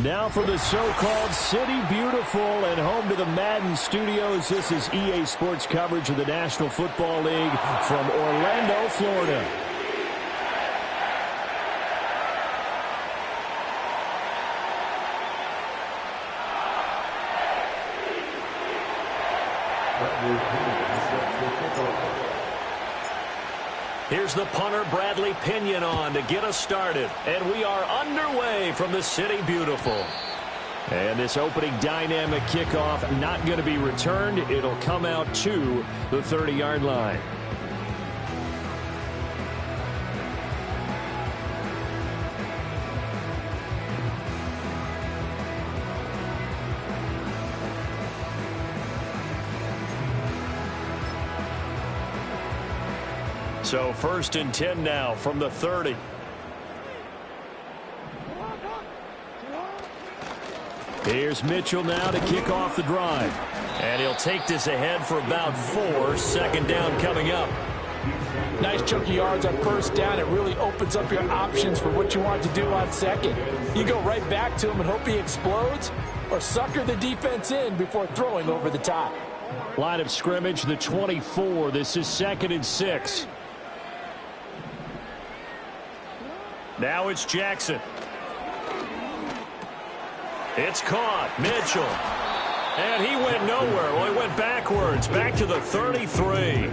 Now for the so-called City Beautiful and home to the Madden Studios. This is EA Sports coverage of the National Football League from Orlando, Florida. Here's the punter, Bradley Pinion, on to get us started. And we are underway from the City Beautiful. And this opening dynamic kickoff not going to be returned. It'll come out to the 30-yard line. So 1st and 10 now from the 30. Here's Mitchell now to kick off the drive. And he'll take this ahead for about 4. 2nd down coming up. Nice chunk of yards on 1st down. It really opens up your options for what you want to do on 2nd. You go right back to him and hope he explodes, or sucker the defense in before throwing over the top. Line of scrimmage, the 24. This is 2nd and 6. Now it's Jackson. It's caught. Mitchell. And he went nowhere. Well, he went backwards. Back to the 33.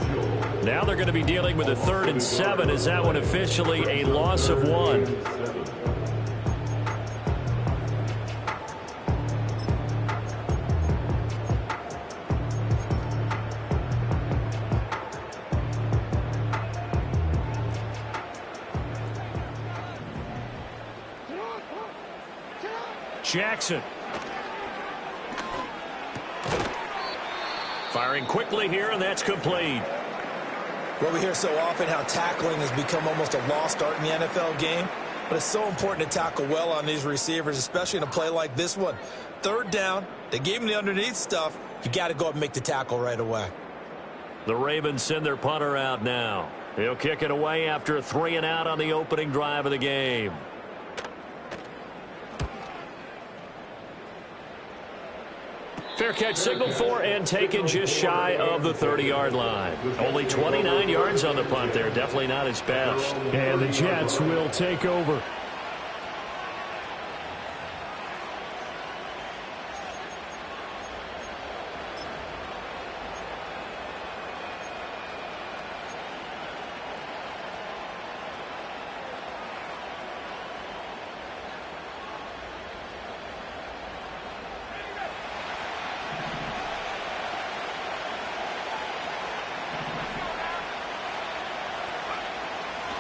Now they're going to be dealing with a 3rd and 7. Is that one officially a loss of 1? Jackson. Firing quickly here, and that's complete. Well, we hear so often how tackling has become almost a lost art in the NFL game, but it's so important to tackle well on these receivers, especially in a play like this one. 3rd down, they gave him the underneath stuff. You got to go up and make the tackle right away. The Ravens send their punter out now. He'll kick it away after a 3 and out on the opening drive of the game. Fair catch signaled for and taken just shy of the 30-yard line. Only 29 yards on the punt there. Definitely not his best. And the Jets will take over.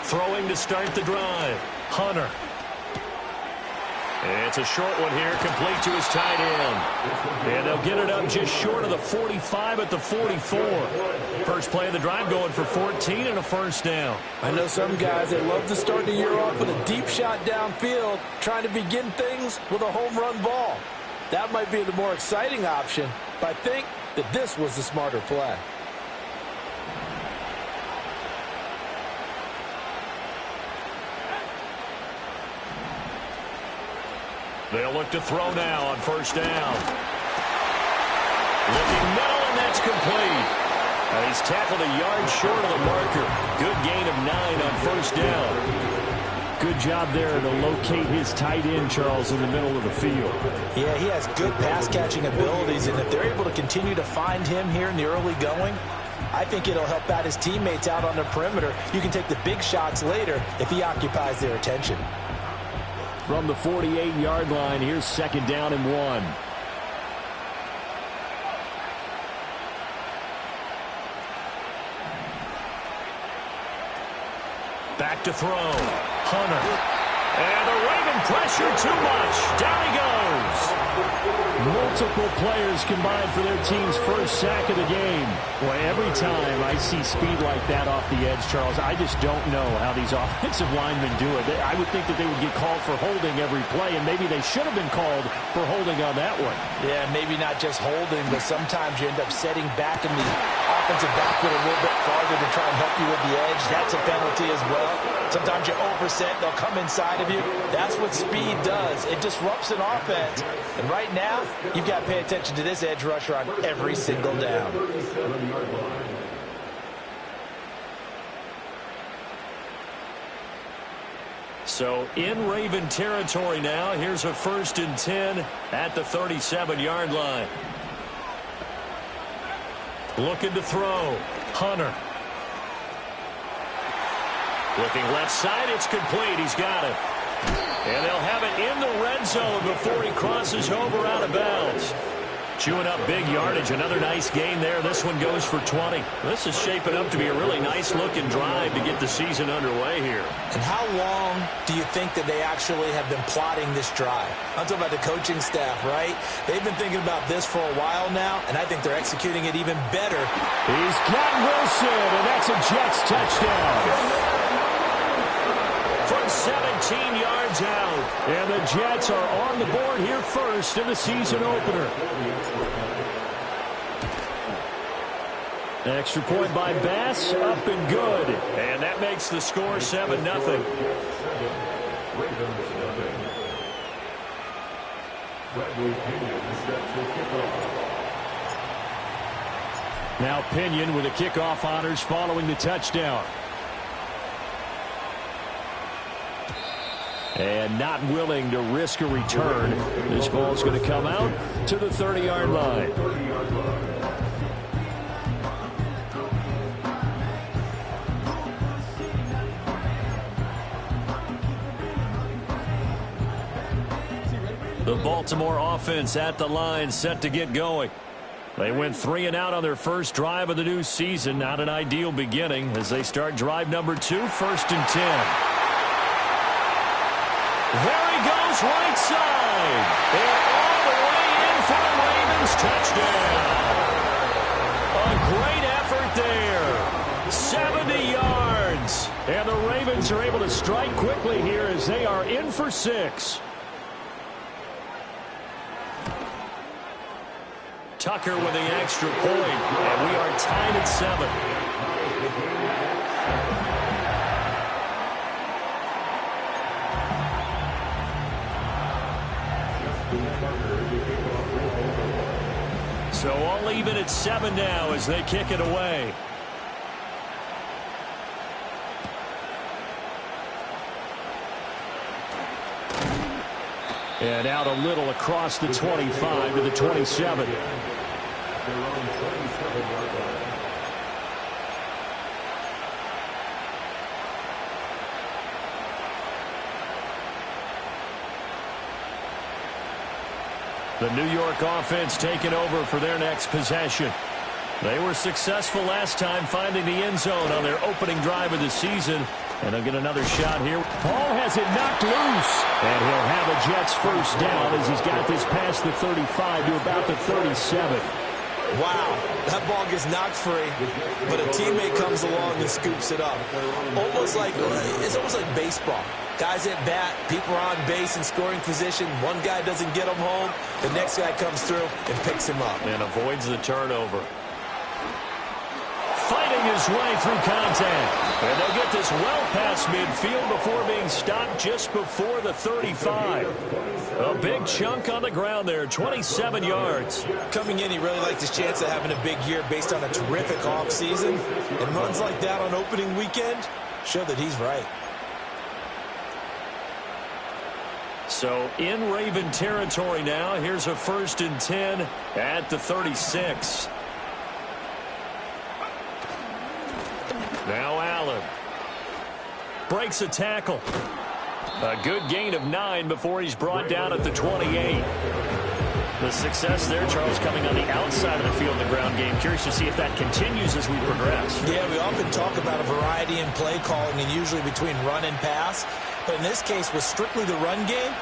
Throwing to start the drive. Hunter. It's a short one here, complete to his tight end. And they'll get it up just short of the 45 at the 44. First play of the drive going for 14 and a 1st down. I know some guys, they love to start the year off with a deep shot downfield, trying to begin things with a home run ball. That might be the more exciting option, but I think that this was the smarter play. They'll look to throw now on 1st down. Looking middle, and that's complete. And he's tackled a yard short of the marker. Good gain of 9 on 1st down. Good job there to locate his tight end, Charles, in the middle of the field. Yeah, he has good pass-catching abilities, and if they're able to continue to find him here in the early going, I think it'll help out his teammates out on the perimeter. You can take the big shots later if he occupies their attention. From the 48-yard line, here's 2nd down and 1. Back to throw. Hunter. And the Raven pressure too much. Down he goes. Multiple players combined for their team's first sack of the game. Boy, every time I see speed like that off the edge, Charles, I just don't know how these offensive linemen do it. I would think that they would get called for holding every play, and maybe they should have been called for holding on that one. Yeah, maybe not just holding, but sometimes you end up setting back in the offensive backfield a little bit farther to try and help you with the edge. That's a penalty as well. Sometimes you overset, they'll come inside of you. That's what speed does. It disrupts an offense. And right now, you've got to pay attention to this edge rusher on every single down. So in Raven territory now, here's a 1st and 10 at the 37-yard line. Looking to throw. Hunter. Looking left side, it's complete. He's got it. And they'll have it in the red zone before he crosses over out of bounds. Chewing up big yardage. Another nice gain there. This one goes for 20. This is shaping up to be a really nice-looking drive to get the season underway here. And how long do you think that they actually have been plotting this drive? I'm talking about the coaching staff, right? They've been thinking about this for a while now, and I think they're executing it even better. He's got Wilson, and that's a Jets touchdown. From 17 yards out. And the Jets are on the board here first in the season opener. Extra point by Bass, up and good. And that makes the score 7-0. Now Pinion with the kickoff honors following the touchdown. And not willing to risk a return. This ball's going to come out to the 30-yard line. The Baltimore offense at the line, set to get going. They went 3 and out on their first drive of the new season. Not an ideal beginning as they start drive number 2, 1st and 10. There he goes, right side. And all the way in for the Ravens touchdown. A great effort there. 70 yards. And the Ravens are able to strike quickly here as they are in for 6. Tucker with the extra point. And we are tied at 7. So all even at 7 now as they kick it away. And out a little across the 25 to the 27. The New York offense taking over for their next possession. They were successful last time finding the end zone on their opening drive of the season. And they'll get another shot here. Paul has it knocked loose. And he'll have a Jets first down as he's got this past the 35 to about the 37. Wow, that ball gets knocked free, but a teammate comes along and scoops it up. It's almost like baseball. Guys at bat, people are on base in scoring position. One guy doesn't get him home. The next guy comes through and picks him up. And avoids the turnover. Fighting his way through contact. And they'll get this well past midfield before being stopped just before the 35. A big chunk on the ground there, 27 yards. Coming in, he really liked his chance of having a big year based on a terrific offseason. And runs like that on opening weekend show that he's right. So in Raven territory now, here's a 1st and 10 at the 36. Now Allen breaks a tackle. A good gain of 9 before he's brought down at the 28. The success there, Charles, coming on the outside of the field in the ground game. Curious to see if that continues as we progress. Yeah, we often talk about a variety in play calling and usually between run and pass. But in this case, with strictly the run game,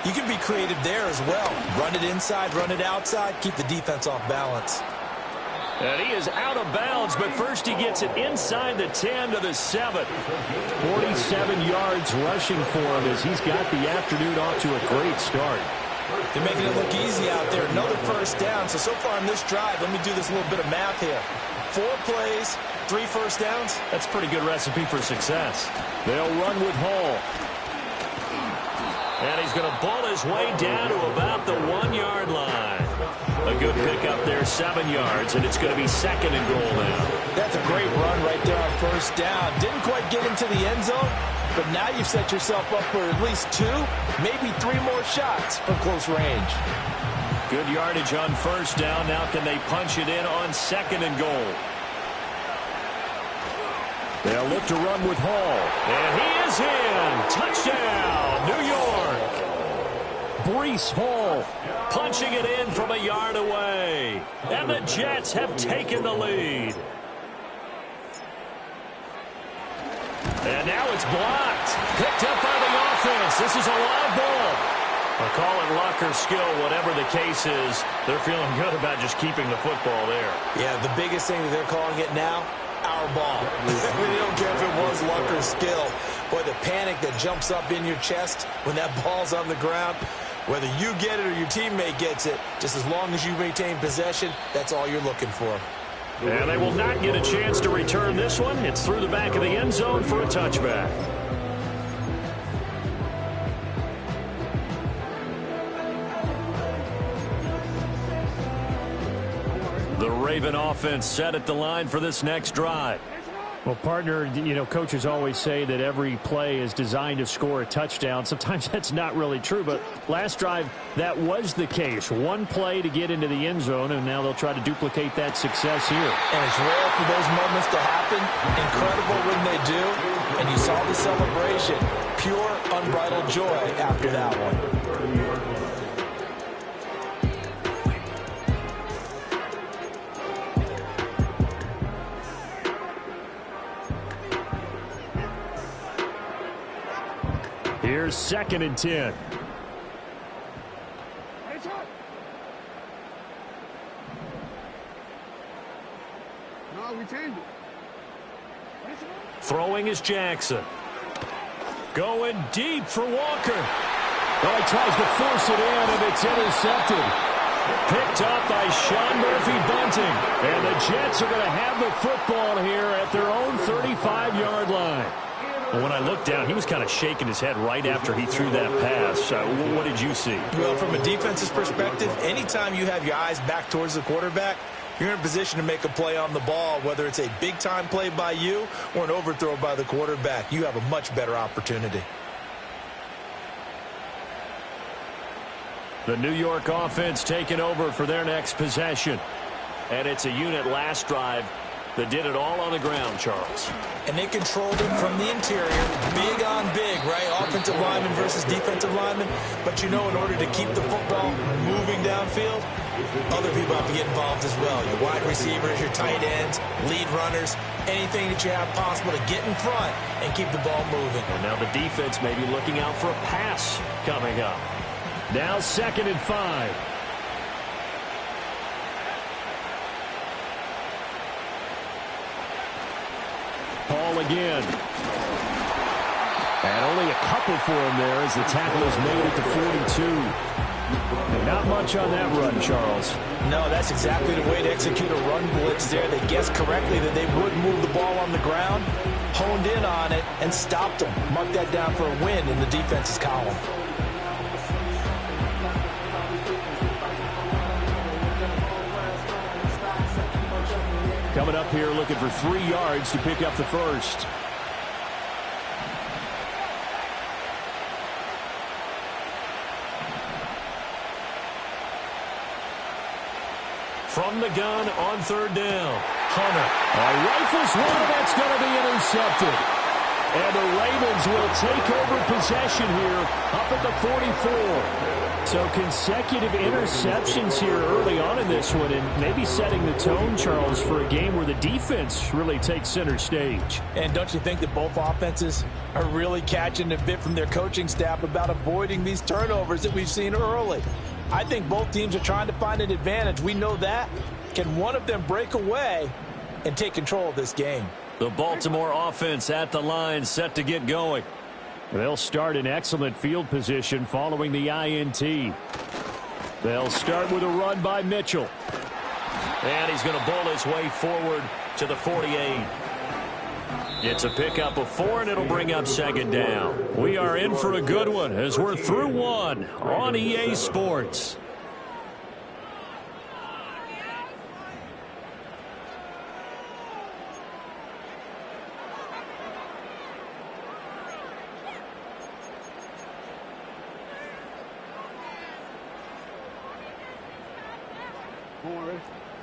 you can be creative there as well. Run it inside, run it outside, keep the defense off balance. And he is out of bounds, but first he gets it inside the 10 to the 7. 47 yards rushing for him as he's got the afternoon off to a great start. They're making it look easy out there. Another first down. So far in this drive, let me do this little bit of math here. 4 plays, 3 first downs? That's a pretty good recipe for success. They'll run with Hall. And he's going to ball his way down to about the 1-yard line. A good pickup there, 7 yards, and it's going to be 2nd and goal now. That's a great run right there on first down. Didn't quite get into the end zone, but now you've set yourself up for at least 2, maybe 3 more shots from close range. Good yardage on first down. Now can they punch it in on 2nd and goal? They'll look to run with Hall. And he is in. Touchdown, New York. Breece Hall punching it in from a yard away. And the Jets have taken the lead. And now it's blocked. Picked up by the offense. This is a live ball. I'll call it luck or skill, whatever the case is. They're feeling good about just keeping the football there. Yeah, the biggest thing that they're calling it now, our ball. They don't care if it was luck or skill. Boy, the panic that jumps up in your chest when that ball's on the ground, whether you get it or your teammate gets it, just as long as you maintain possession, that's all you're looking for. And they will not get a chance to return this one. It's through the back of the end zone for a touchback. The Raven offense set at the line for this next drive. Well, partner, you know, coaches always say that every play is designed to score a touchdown. Sometimes that's not really true, but last drive, that was the case. One play to get into the end zone, and now they'll try to duplicate that success here. And it's rare for those moments to happen. Incredible when they do. And you saw the celebration. Pure, unbridled joy after that one. Here's 2nd and 10. No, we changed it. Throwing is Jackson. Going deep for Walker. Well, he tries to force it in, and it's intercepted. Picked up by Sean Murphy-Bunting. And the Jets are going to have the football here at their own 35-yard line. Well, when I looked down, he was kind of shaking his head right after he threw that pass. What did you see? Well, from a defense's perspective, anytime you have your eyes back towards the quarterback, you're in a position to make a play on the ball, whether it's a big-time play by you or an overthrow by the quarterback. You have a much better opportunity. The New York offense taking over for their next possession. And it's a unit last drive that did it all on the ground, Charles. And they controlled it from the interior. Big on big, right? Offensive lineman versus defensive lineman. But you know, in order to keep the football moving downfield, other people have to get involved as well. Your wide receivers, your tight ends, lead runners, anything that you have possible to get in front and keep the ball moving. Well, now the defense may be looking out for a pass coming up. Now 2nd and 5. Hall again. And only a couple for him there as the tackle is made at the 42. And not much on that run, Charles. No, that's exactly the way to execute a run blitz there. They guessed correctly that they would move the ball on the ground, honed in on it, and stopped them. Mark that down for a win in the defense's column. Coming up here looking for 3 yards to pick up the first. From the gun on 3rd down, Hunter. Rifles one, that's going to be intercepted. And the Ravens will take over possession here up at the 44. So consecutive interceptions here early on in this one, and maybe setting the tone, Charles, for a game where the defense really takes center stage. And don't you think that both offenses are really catching a bit from their coaching staff about avoiding these turnovers that we've seen early? I think both teams are trying to find an advantage. We know that. Can one of them break away and take control of this game? The Baltimore offense at the line, set to get going. They'll start in excellent field position following the INT. They'll start with a run by Mitchell. And he's going to bowl his way forward to the 48. It's a pickup of 4, and it'll bring up second down. We are in for a good one as we're through one on EA Sports.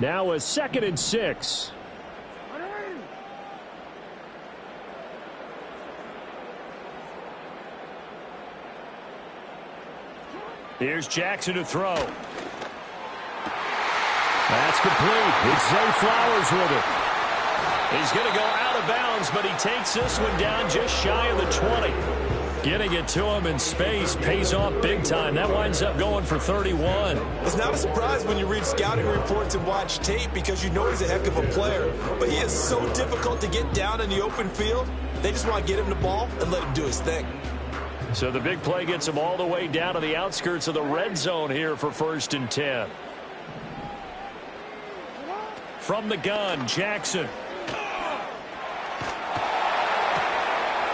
Now a 2nd and 6. Here's Jackson to throw. That's complete. It's Zay Flowers with it. He's going to go out of bounds, but he takes this one down just shy of the 20. Getting it to him in space pays off big time. That winds up going for 31. It's not a surprise when you read scouting reports and watch tape because you know he's a heck of a player. But he is so difficult to get down in the open field. They just want to get him the ball and let him do his thing. So the big play gets him all the way down to the outskirts of the red zone here for 1st and 10. From the gun, Jackson.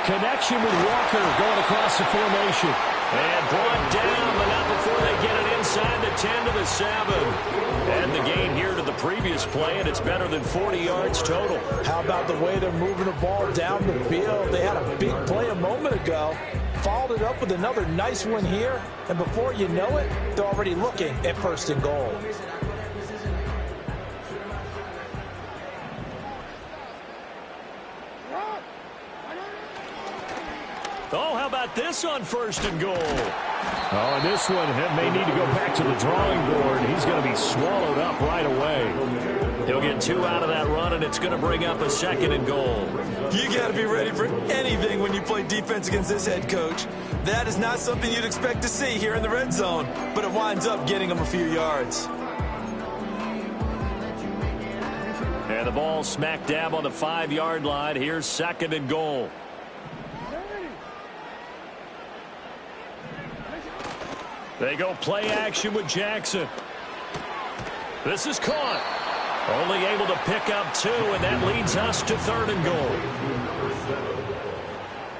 Connection with Walker going across the formation. And brought down, but not before they get it inside the 10 to the 7. And the gain here to the previous play, and it's better than 40 yards total. How about the way they're moving the ball down the field? They had a big play a moment ago. Followed it up with another nice one here. And before you know it, they're already looking at 1st and goal. Oh, how about this on 1st and goal? Oh, and this one may need to go back to the drawing board. He's going to be swallowed up right away. He'll get 2 out of that run, and it's going to bring up a 2nd and goal. You got to be ready for anything when you play defense against this head coach. That is not something you'd expect to see here in the red zone, but it winds up getting him a few yards. And the ball smack dab on the 5-yard line. Here's 2nd and goal. They go play action with Jackson. This is caught. Only able to pick up 2, and that leads us to 3rd and goal.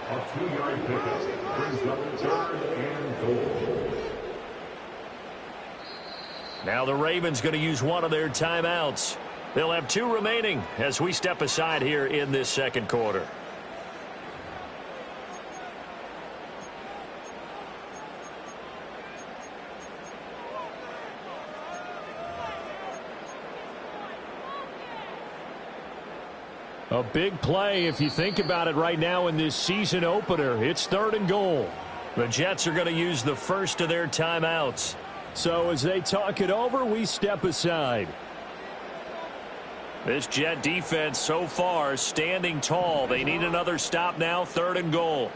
A 2-yard pickup brings up 3rd and goal. Now the Ravens going to use one of their timeouts. They'll have 2 remaining as we step aside here in this 2nd quarter. A big play if you think about it right now in this season opener. It's 3rd and goal. The Jets are going to use the first of their timeouts. So as they talk it over, we step aside. This Jet defense so far standing tall. They need another stop now. 3rd and goal.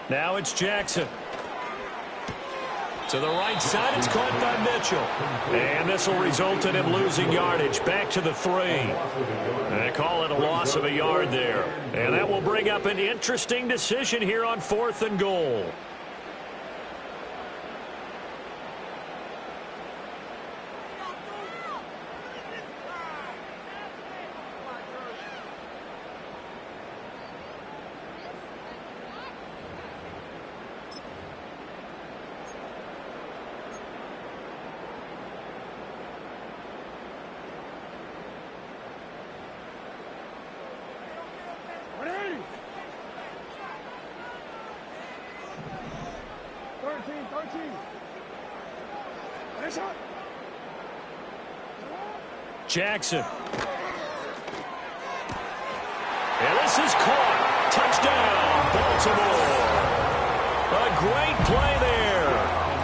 Now it's Jackson. To the right side, it's caught by Mitchell. And this will result in him losing yardage. Back to the 3. They call it a loss of a yard there. And that will bring up an interesting decision here on 4th and goal. Jackson. And this is caught. Touchdown, Baltimore. A great play there.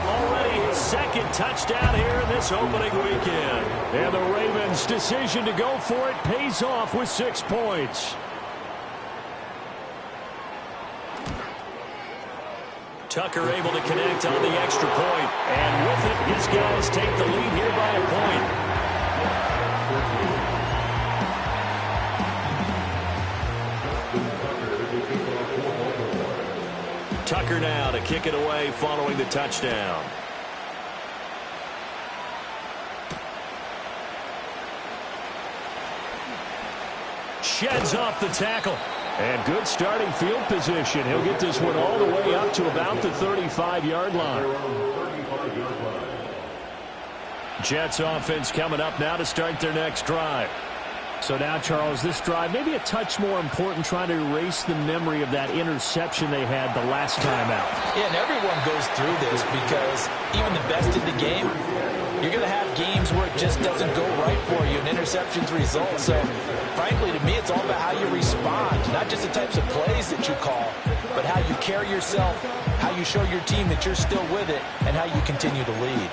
Already his 2nd touchdown here in this opening weekend. And the Ravens' decision to go for it pays off with 6 points. Tucker able to connect on the extra point. And with it, his guys take the lead here by a point. Tucker now to kick it away following the touchdown. sheds off the tackle. And good starting field position. He'll get this one all the way up to about the 35-yard line. Jets offense coming up now to start their next drive. So now, Charles, this drive maybe a touch more important, trying to erase the memory of that interception they had the last time out. Yeah, and everyone goes through this because even the best in the game, you're going to have games where it just doesn't go right for you, and interceptions result. So, frankly, to me, it's all about how you respond, not just the types of plays that you call, but how you carry yourself, how you show your team that you're still with it, and how you continue to lead.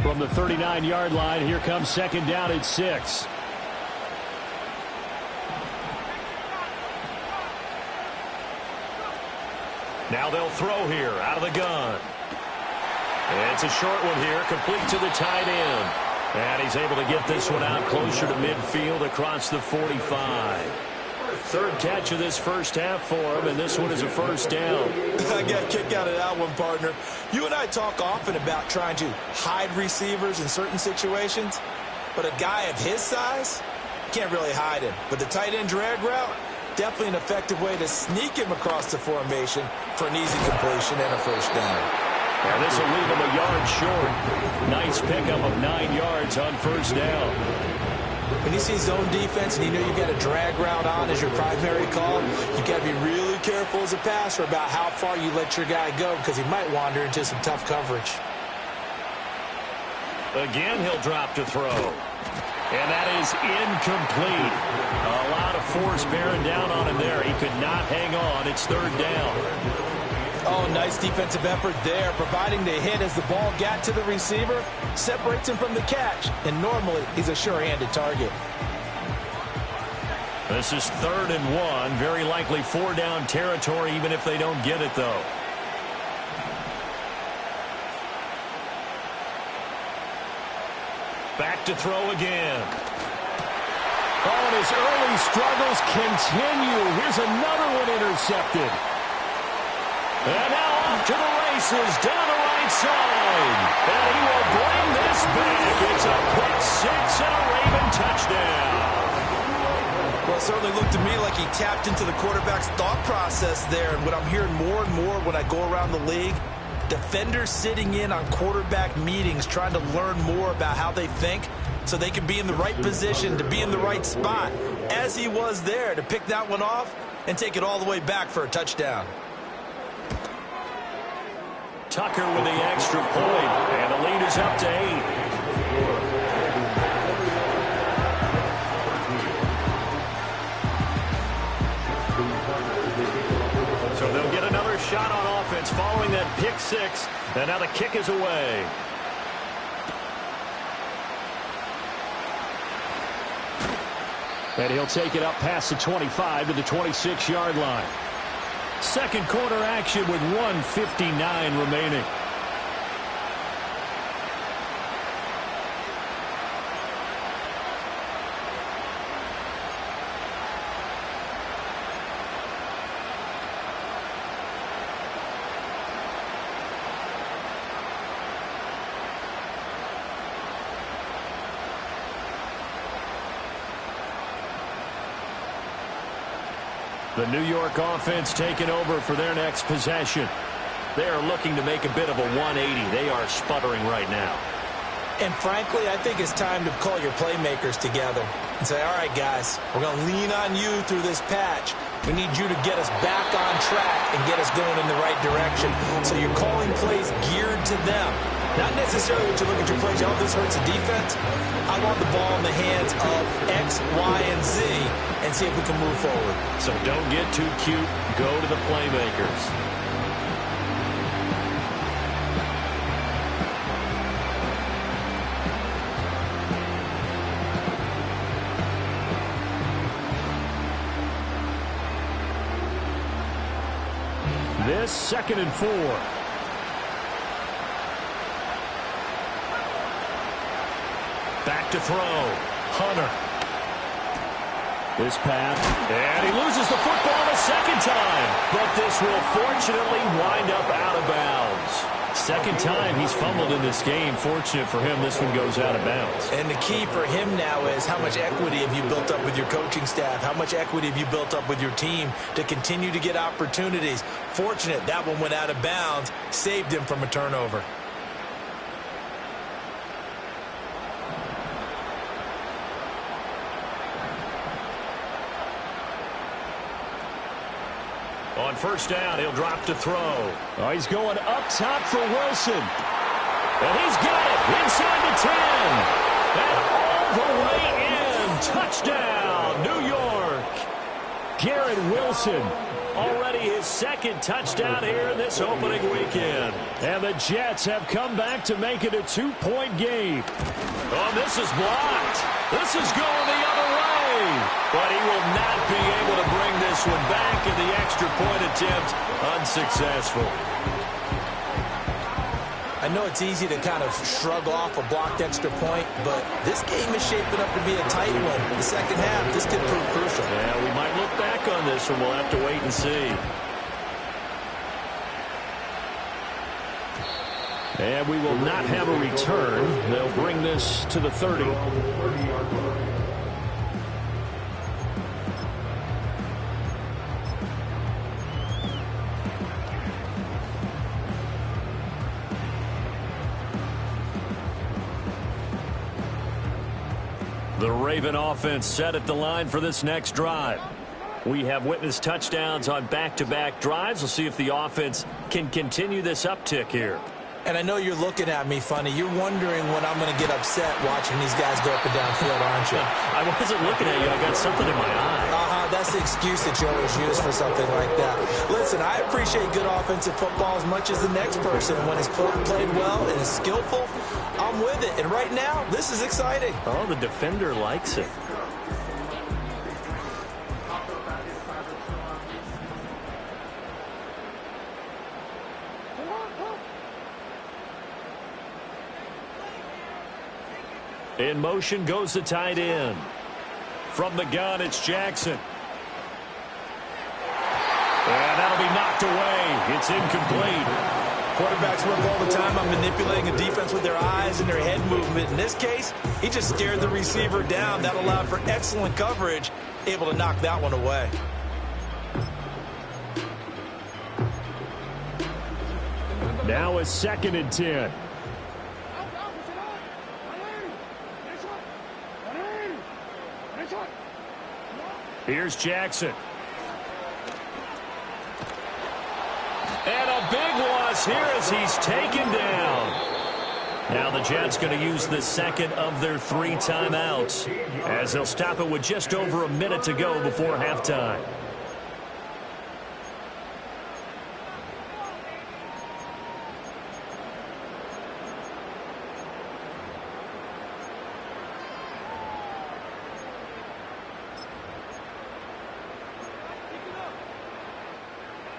From the 39-yard line, here comes second down at 6. Now they'll throw here out of the gun. And it's a short one here, complete to the tight end. And he's able to get this one out closer to midfield across the 45. Third catch of this first half for him, and this one is a first down. I got a kick out of that one, partner. You and I talk often about trying to hide receivers in certain situations, but a guy of his size, can't really hide him. But the tight end drag route, definitely an effective way to sneak him across the formation for an easy completion and a first down. And this will leave him a yard short. Nice pickup of 9 yards on first down. When you see zone defense and you know you've got a drag route on as your primary call, you've got to be really careful as a passer about how far you let your guy go because he might wander into some tough coverage. Again, he'll drop to throw. And that is incomplete. A lot of force bearing down on him there. He could not hang on. It's third down. Oh, nice defensive effort there, providing the hit as the ball got to the receiver, separates him from the catch, and normally he's a sure-handed target. This is 3rd and 1, very likely 4-down territory even if they don't get it, though. Back to throw again. Oh, and his early struggles continue. Here's another one intercepted. And now off to the races down the right side. And he will bring this back. It's a pick six and a Raven touchdown. Well, it certainly looked to me like he tapped into the quarterback's thought process there. And what I'm hearing more and more when I go around the league, defenders sitting in on quarterback meetings trying to learn more about how they think so they can be in the right position to be in the right spot, as he was there to pick that one off and take it all the way back for a touchdown. Tucker with the extra point, and the lead is up to 8. So they'll get another shot on offense following that pick six, and now the kick is away. And he'll take it up past the 25 to the 26-yard line. Second quarter action with 1:59 remaining. The New York offense taking over for their next possession. They are looking to make a bit of a 180. They are sputtering right now. And frankly, I think it's time to call your playmakers together and say, all right, guys, we're going to lean on you through this patch. We need you to get us back on track and get us going in the right direction. So you're calling plays geared to them. Not necessarily when you look at your plays, oh, this hurts the defense. I want the ball in the hands of X, Y, and Z and see if we can move forward. So don't get too cute. Go to the playmakers. This 2nd and 4. Back to throw. Hunter. This pass, and he loses the football a second time. But this will fortunately wind up out of bounds. Second time he's fumbled in this game. Fortunate for him, this one goes out of bounds. And the key for him now is how much equity have you built up with your coaching staff? How much equity have you built up with your team to continue to get opportunities? Fortunate that one went out of bounds, saved him from a turnover. On first down, he'll drop to throw. Oh, he's going up top for Wilson. And he's got it inside the 10. And all the way in. Touchdown, New York. Garrett Wilson, already his second touchdown here in this opening weekend. And the Jets have come back to make it a 2-point game. Oh, this is blocked. This is going the other way. But he will not be able to bring this one back, and the extra point attempt unsuccessful. I know it's easy to kind of shrug off a blocked extra point, but this game is shaping up to be a tight one. The second half, this could prove crucial. Yeah, we might look back on this one. We'll have to wait and see. And we will not have a return. They'll bring this to the 30. The Raven offense set at the line for this next drive. We have witnessed touchdowns on back-to-back drives. We'll see if the offense can continue this uptick here. And I know you're looking at me funny. You're wondering when I'm going to get upset watching these guys go up and down field, aren't you? I wasn't looking at you. I got something in my eye. That's the excuse that you always use for something like that. Listen, I appreciate good offensive football as much as the next person. And when it's played well and is skillful, I'm with it. And right now, this is exciting. Oh, the defender likes it. In motion goes the tight end. From the gun, it's Jackson. And that'll be knocked away. It's incomplete. Quarterbacks work all the time on manipulating a defense with their eyes and their head movement. In this case, he just stared the receiver down. That allowed for excellent coverage, able to knock that one away. Now a 2nd and 10. Here's Jackson. And a big loss here as he's taken down. Now the Jets going to use the second of their 3 timeouts as they'll stop it with just over a minute to go before halftime.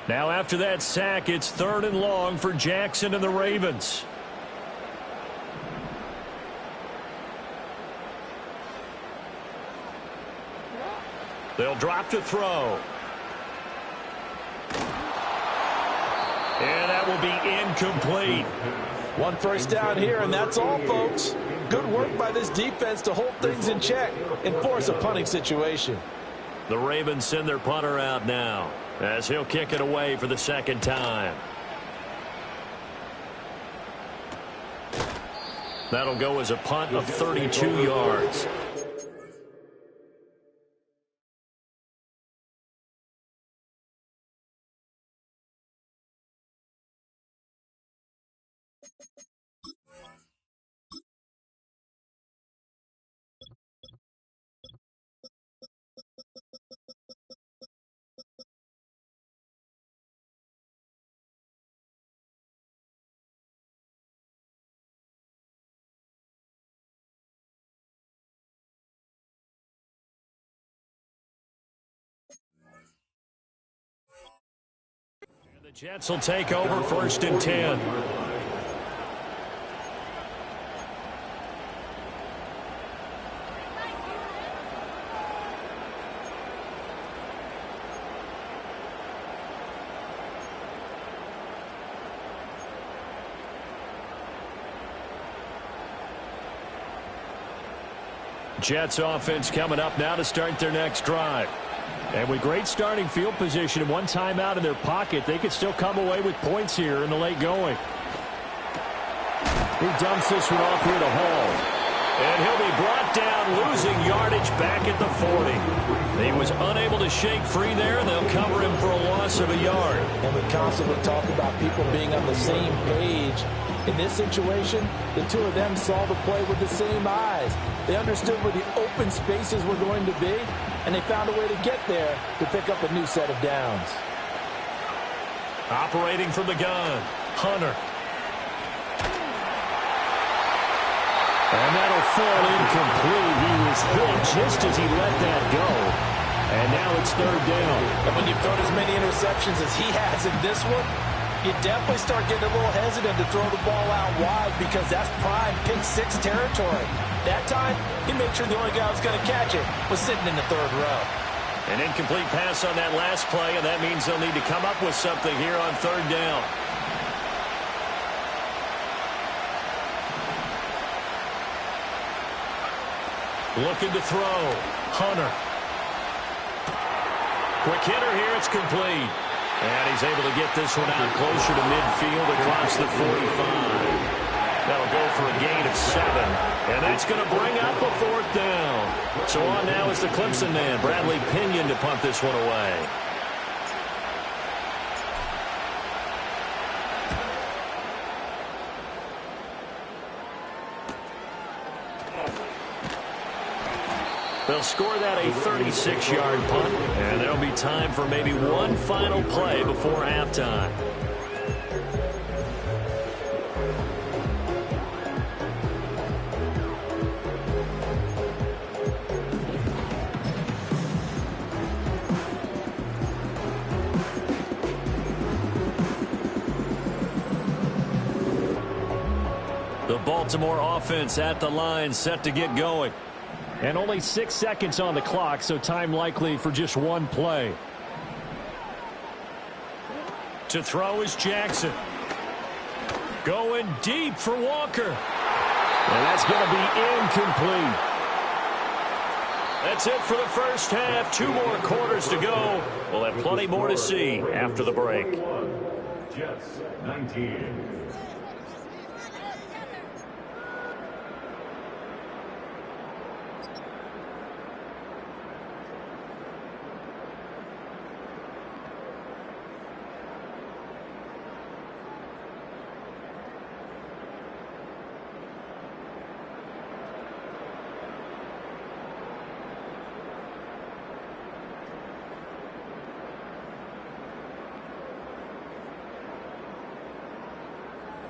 Now after that sack, it's 3rd and long for Jackson and the Ravens. They'll drop to throw. And that will be incomplete. 1 first down here, and that's all, folks. Good work by this defense to hold things in check and force a punting situation. The Ravens send their punter out now as he'll kick it away for the 2nd time. That'll go as a punt of 32 yards. The Jets will take over 1st and 10. Jets offense coming up now to start their next drive. And with great starting field position and one timeout in their pocket, they could still come away with points here in the late going. He dumps this one off here to Hall. And he'll be brought down, losing yardage back at the 40. He was unable to shake free there. They'll cover him for a loss of a yard. And we constantly talk about people being on the same page. In this situation, the two of them saw the play with the same eyes. They understood where the open spaces were going to be, and they found a way to get there to pick up a new set of downs. Operating from the gun, Hunter. And that'll fall incomplete. He was hit just as he let that go. And now it's third down. And when you've thrown as many interceptions as he has in this one, you definitely start getting a little hesitant to throw the ball out wide because that's prime pick six territory. That time, he made sure the only guy who was going to catch it was sitting in the third row. An incomplete pass on that last play, and that means they'll need to come up with something here on third down. Looking to throw. Hunter. Quick hitter here. It's complete. And he's able to get this one out closer to midfield across the 45. That'll go for a gain of 7. And that's going to bring up a fourth down. So on now is the Clemson man, Bradley Pinion, to punt this one away. They'll score that a 36-yard punt, and there'll be time for maybe one final play before halftime. The Baltimore offense at the line, set to get going. And only 6 seconds on the clock, so time likely for just one play. To throw is Jackson. Going deep for Walker. And that's going to be incomplete. That's it for the first half. 2 more quarters to go. We'll have plenty more to see after the break. Jets 19.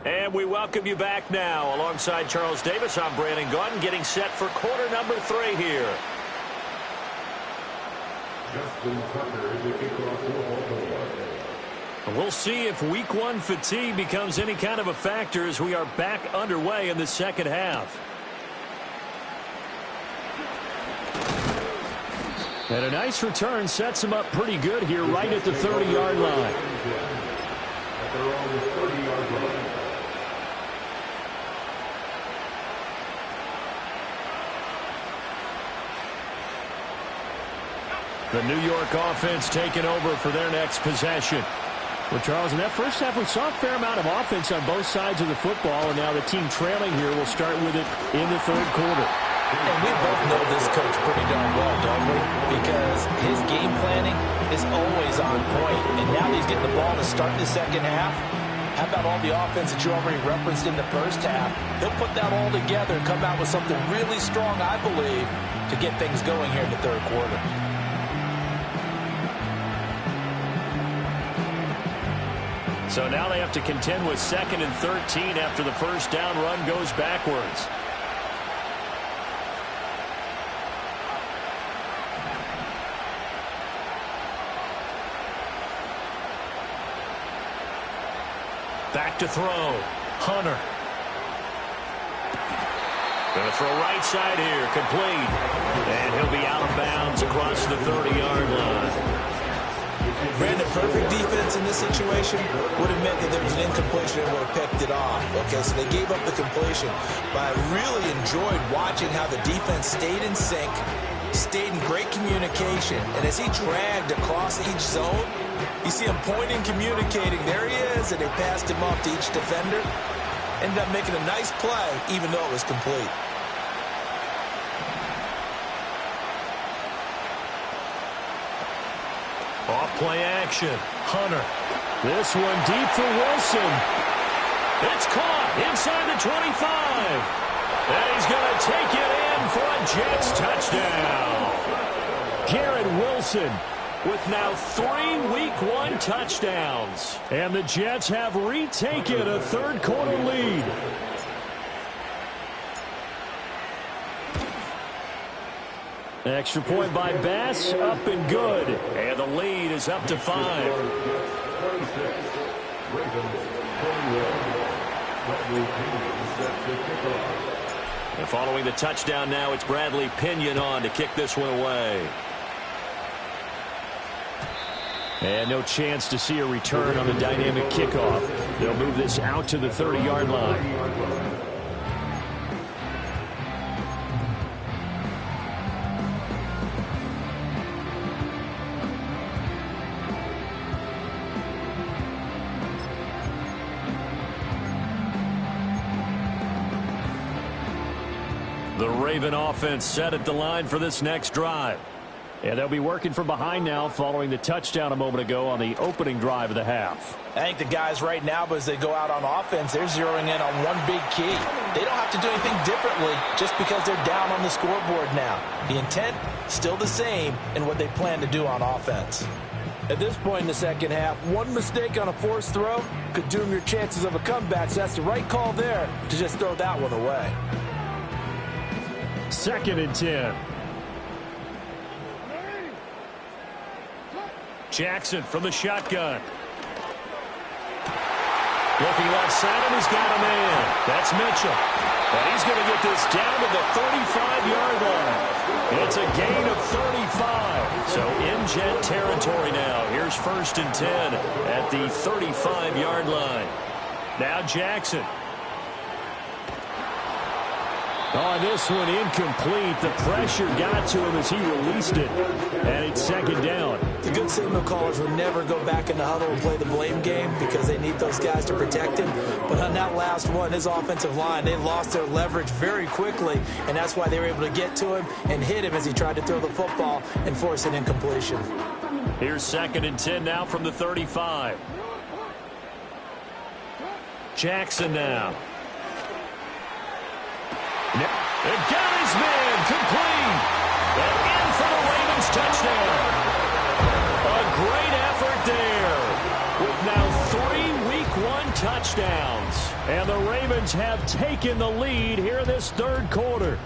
And we welcome you back now. Alongside Charles Davis, I'm Brandon Gaudin, getting set for quarter number 3 here. Justin Tucker is the kickoff for Baltimore. And we'll see if week 1 fatigue becomes any kind of a factor as we are back underway in the second half. And a nice return sets him up pretty good here right at the 30-yard line. At their own 30-yard line. The New York offense taking over for their next possession. Well, Charles, in that first half, we saw a fair amount of offense on both sides of the football, and now the team trailing here will start with it in the third quarter. And we both know this coach pretty darn well, don't we? Because his game planning is always on point, and now he's getting the ball to start the second half. How about all the offense that you already referenced in the first half? He'll put that all together and come out with something really strong, I believe, to get things going here in the third quarter. So now they have to contend with 2nd and 13 after the first down run goes backwards. Back to throw. Hunter. Going to throw right side here. Complete. And he'll be out of bounds across the 30-yard line. Granted, perfect defense in this situation would have meant that there was an incompletion and would have picked it off. Okay, so they gave up the completion. But I really enjoyed watching how the defense stayed in sync, stayed in great communication, and as he dragged across each zone, you see him pointing, communicating. There he is, and they passed him off to each defender. Ended up making a nice play, even though it was complete. Off-play action. Hunter. This one deep for Wilson. It's caught inside the 25. And he's going to take it in for a Jets touchdown. Garrett Wilson with now 3 Week 1 touchdowns. And the Jets have retaken a third-quarter lead. Extra point by Bass, up and good. And the lead is up to 5. And following the touchdown now, it's Bradley Pinion on to kick this one away. And no chance to see a return on the dynamic kickoff. They'll move this out to the 30-yard line. The Raven offense set at the line for this next drive. And they'll be working from behind now following the touchdown a moment ago on the opening drive of the half. I think the guys right now, as they go out on offense, they're zeroing in on one big key. They don't have to do anything differently just because they're down on the scoreboard now. The intent, still the same in what they plan to do on offense. At this point in the second half, one mistake on a forced throw could doom your chances of a comeback. So that's the right call there to just throw that one away. 2nd and 10. Jackson from the shotgun. Looking left side, and he's got a man. That's Mitchell. And he's going to get this down to the 35-yard line. It's a gain of 35. So in Jet territory now. Here's 1st and 10 at the 35-yard line. Now Jackson. On this one, incomplete. The pressure got to him as he released it. And it's 2nd down. The good signal callers would never go back in the huddle and play the blame game because they need those guys to protect him. But on that last one, his offensive line, they lost their leverage very quickly. And that's why they were able to get to him and hit him as he tried to throw the football and force an incompletion. Here's 2nd and 10 now from the 35. Jackson now. And got his man complete. And in for the Ravens touchdown. A great effort there. With now 3 Week 1 touchdowns. And the Ravens have taken the lead here in this third quarter.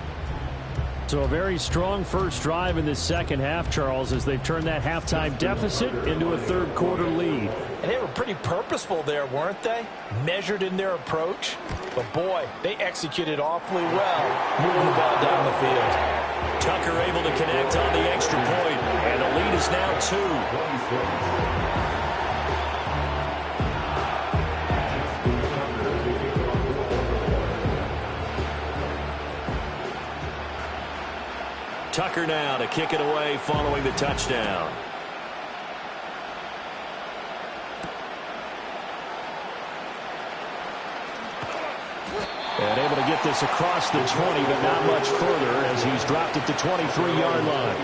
So a very strong first drive in this second half, Charles, as they've turned that halftime deficit into a third quarter lead. And they were pretty purposeful there, weren't they? Measured in their approach. But boy, they executed awfully well, moving the ball down the field. Tucker able to connect on the extra point, and the lead is now 2. Tucker now to kick it away following the touchdown. And able to get this across the 20, but not much further as he's dropped at the 23-yard line.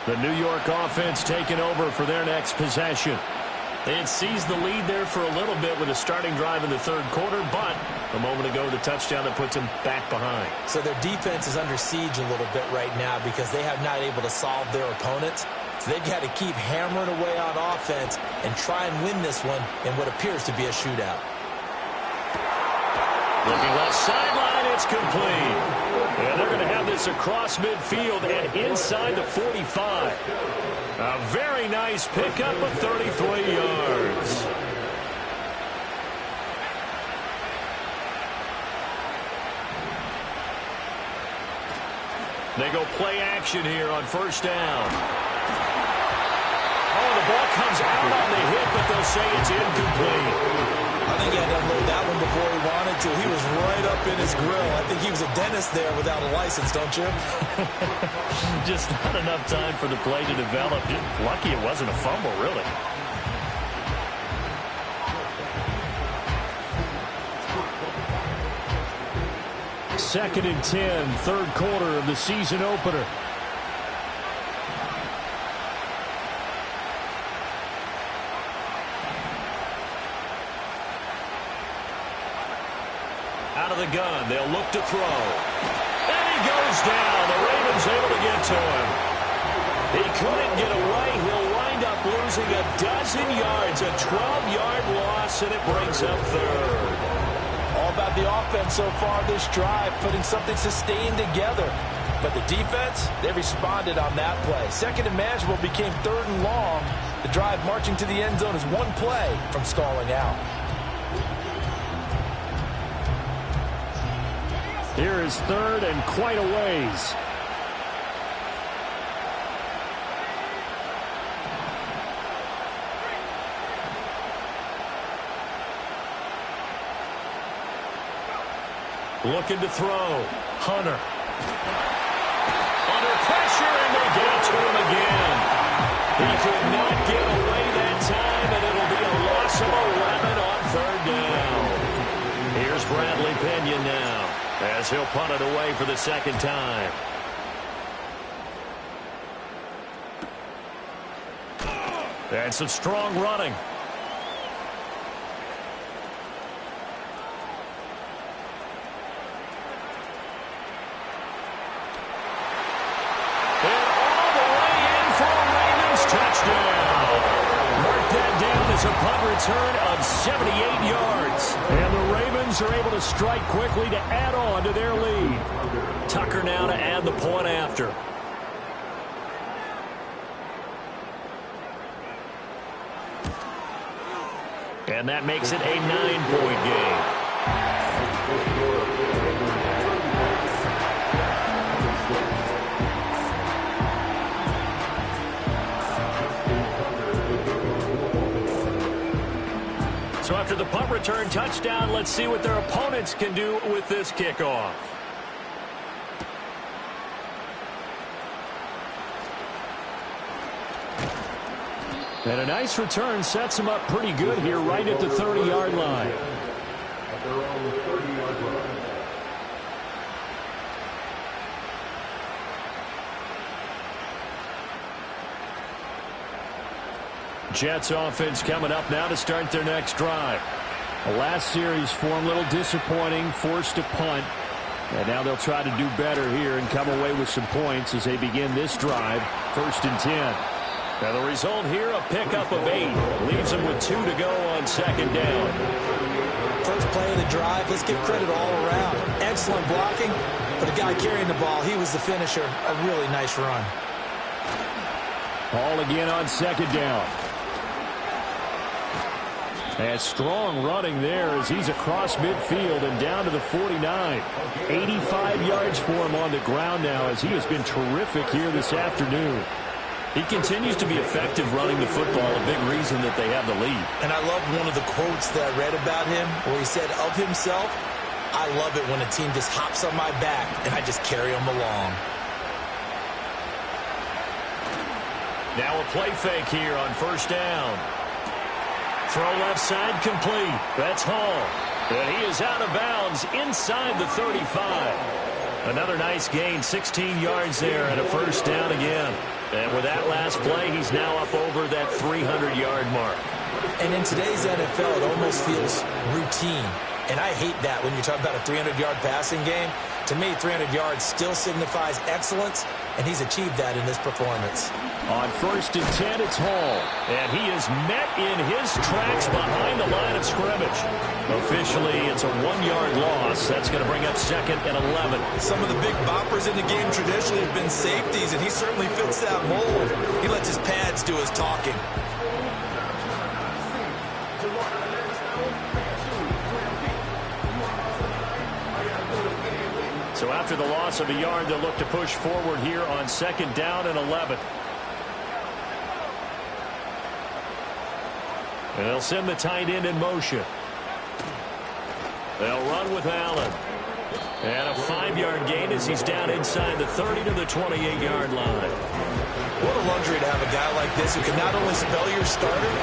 The New York offense taking over for their next possession. They had seized the lead there for a little bit with a starting drive in the third quarter, but a moment ago the touchdown that puts them back behind. So their defense is under siege a little bit right now because they have not able to solve their opponents. So they've got to keep hammering away on offense and try and win this one in what appears to be a shootout. Looking left sideline, it's complete. And they're going to have this across midfield and inside the 45. A very nice pickup of 33 yards. They go play action here on first down. Oh, the ball comes out on the hit, but they'll say it's incomplete. I think he had to unload that one before he wanted to. He was right up in his grill. I think he was a dentist there without a license, don't you? Just not enough time for the play to develop. Just lucky it wasn't a fumble, really. Second and 10, third quarter of the season opener. Out of the gun, they'll look to throw. And he goes down. The Ravens able to get to him. He couldn't get away. He'll wind up losing a dozen yards, a 12-yard loss, and it brings up third. All about the offense so far this drive, putting something sustained together. But the defense, they responded on that play. Second and manageable became third and long. The drive marching to the end zone is one play from stalling out. Here is third and quite a ways. Looking to throw. Hunter. Under pressure, and they get it to him again. He could not get away that time, and it'll be a loss of 11 on third down. Here's Bradley Pinion now, as he'll punt it away for the second time. And some strong running. And all the way in for a Ravens touchdown. Mark that down as a punt return of 78 yards. And the Ravens are able to strike quickly to add on to their lead. Tucker now to add the point after. And that makes it a 9-point game. So after the punt return touchdown, let's see what their opponents can do with this kickoff. And a nice return sets them up pretty good here right at the 30-yard line. At their own 30-yard line. Jets offense coming up now to start their next drive. The last series for them a little disappointing, forced to punt. And now they'll try to do better here and come away with some points as they begin this drive. First and 10. Now the result here, a pickup of 8. Leaves them with 2 to go on second down. First play of the drive, let's give credit all around. Excellent blocking, but the guy carrying the ball, he was the finisher. A really nice run. Ball again on second down. And strong running there as he's across midfield and down to the 49. 85 yards for him on the ground now as he has been terrific here this afternoon. He continues to be effective running the football, a big reason that they have the lead. And I love one of the quotes that I read about him where he said of himself, I love it when a team just hops on my back and I just carry them along. Now a play fake here on first down. Throw left side complete. That's Hall. And he is out of bounds inside the 35. Another nice gain, 16 yards there and a first down again. And with that last play, he's now up over that 300-yard mark. And in today's NFL, it almost feels routine. And I hate that when you're talking about a 300-yard passing game. To me, 300 yards still signifies excellence, and he's achieved that in this performance. On first and 10, it's Hall. And he is met in his tracks behind the line of scrimmage. Officially, it's a 1-yard loss. That's going to bring up 2nd and 11. Some of the big boppers in the game traditionally have been safeties, and he certainly fits that mold. He lets his pads do his talking. So after the loss of a yard, they'll look to push forward here on 2nd down and 11. And they'll send the tight end in motion. They'll run with Allen. And a 5-yard gain as he's down inside the 30 to the 28-yard line. What a luxury to have a guy like this who can not only spell your starter,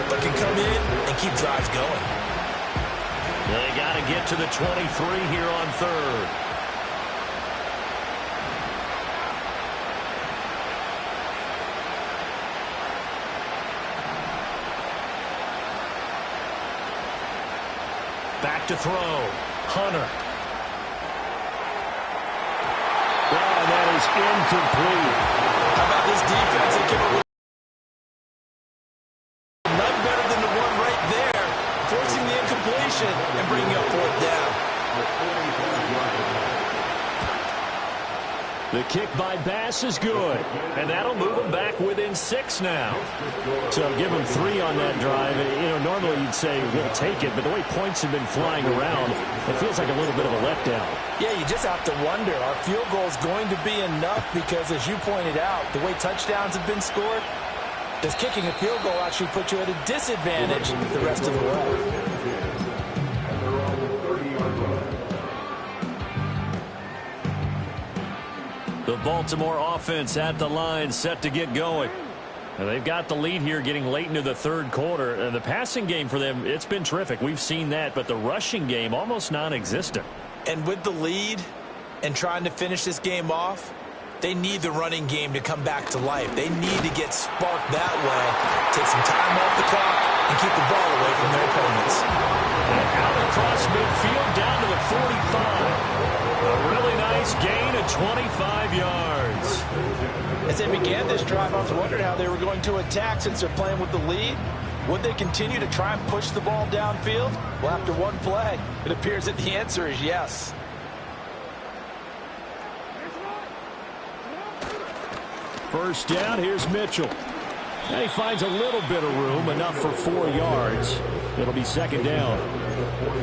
but can come in and keep drives going. They got to get to the 23 here on 3rd. Back to throw. Hunter. And that is incomplete. How about this defense? They give a none better than the one right there, forcing the incompletion and bringing up 4th down. The kick by Bass is good, and that'll move them back within 6 now. So give them 3 on that drive. You know, normally you'd say we'll take it, but the way points have been flying around, it feels like a little bit of a letdown. Yeah, you just have to wonder, are field goals going to be enough? Because as you pointed out, the way touchdowns have been scored, does kicking a field goal actually put you at a disadvantage the rest of the way? The Baltimore offense at the line, set to get going. Now they've got the lead here getting late into the 3rd quarter. The passing game for them, it's been terrific. We've seen that, but the rushing game almost non-existent. And with the lead and trying to finish this game off, they need the running game to come back to life. They need to get sparked that way, take some time off the clock, and keep the ball away from their opponents. And out across midfield down to the 45. A really nice gain of 25 yards. As they began this drive, I was wondering how they were going to attack since they're playing with the lead. Would they continue to try and push the ball downfield? Well, after one play, it appears that the answer is yes. First down, here's Mitchell. And he finds a little bit of room, enough for 4 yards. It'll be 2nd down.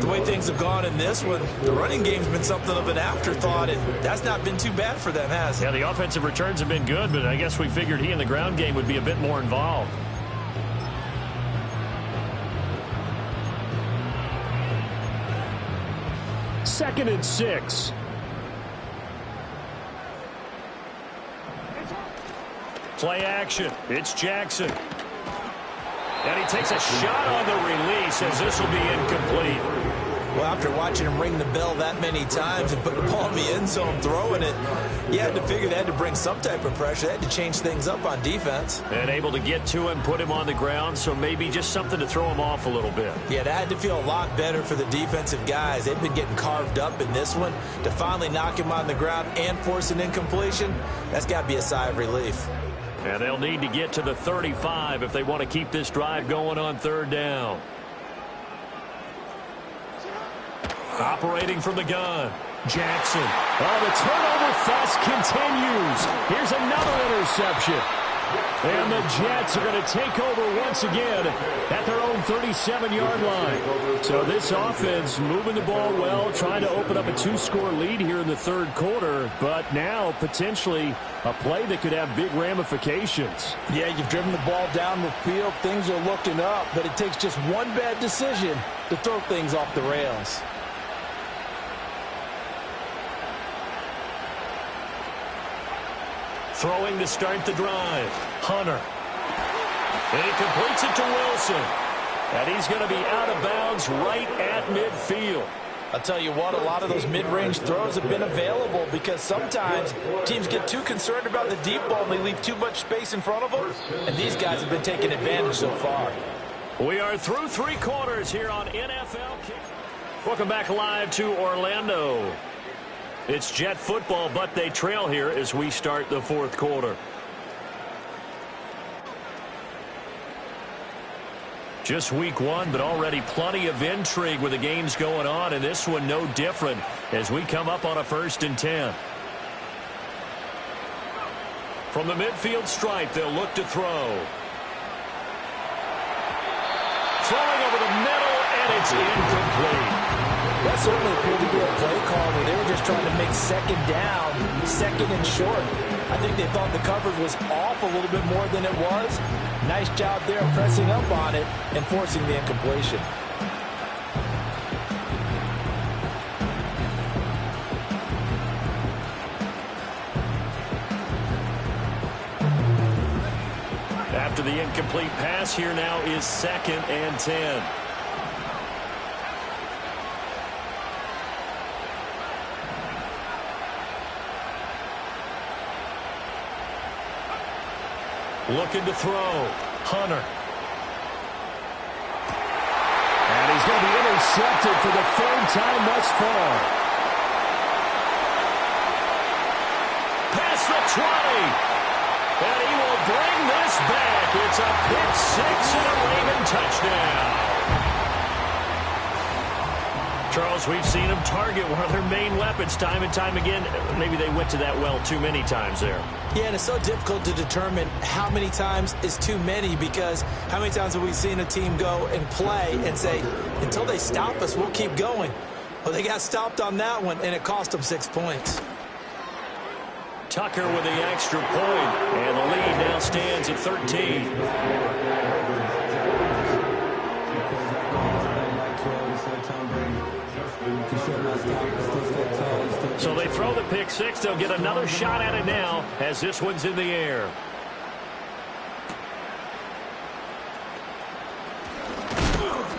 The way things have gone in this one, the running game's been something of an afterthought, and that's not been too bad for them, has it? Yeah, the offensive returns have been good, but I guess we figured he in the ground game would be a bit more involved. Second and 6. Play action. It's Jackson. And he takes a shot on the release as this will be incomplete. Well, after watching him ring the bell that many times and put the ball in the end zone throwing it, you had to figure they had to bring some type of pressure. They had to change things up on defense. And able to get to him, put him on the ground, so maybe just something to throw him off a little bit. Yeah, that had to feel a lot better for the defensive guys. They've been getting carved up in this one. To finally knock him on the ground and force an incompletion, that's got to be a sigh of relief. And they'll need to get to the 35 if they want to keep this drive going on 3rd down. Operating from the gun, Jackson. Oh, the turnover fest continues. Here's another interception. And the Jets are going to take over once again at their own 37-yard line. So this offense moving the ball well, trying to open up a 2-score lead here in the 3rd quarter, but now potentially a play that could have big ramifications. Yeah, you've driven the ball down the field. Things are looking up, but it takes just one bad decision to throw things off the rails. Throwing to start the drive. Hunter. And he completes it to Wilson. And he's going to be out of bounds right at midfield. I'll tell you what, a lot of those mid-range throws have been available because sometimes teams get too concerned about the deep ball and they leave too much space in front of them. And these guys have been taking advantage so far. We are through 3 quarters here on NFL Kick. Welcome back live to Orlando. It's Jet football, but they trail here as we start the 4th quarter. Just week one, but already plenty of intrigue with the games going on, and this one no different as we come up on a 1st and 10. From the midfield stripe, they'll look to throw. Throwing over the middle, and it's incomplete. That certainly appeared to be a play call where they were just trying to make 2nd down, 2nd and short. I think they thought the coverage was off a little bit more than it was. Nice job there pressing up on it and forcing the incompletion. After the incomplete pass, here now is 2nd and 10. Looking to throw. Hunter. And he's going to be intercepted for the 3rd time thus far. Past the 20. And he will bring this back. It's a pick 6 and a Raven touchdown. Charles, we've seen them target one of their main weapons time and time again. Maybe they went to that well too many times there. Yeah, and it's so difficult to determine how many times is too many, because how many times have we seen a team go and play and say, until they stop us, we'll keep going. Well, they got stopped on that one, and it cost them 6 points. Tucker with the extra point, and the lead now stands at 13. So they throw the pick 6. They'll get another shot at it now as this one's in the air.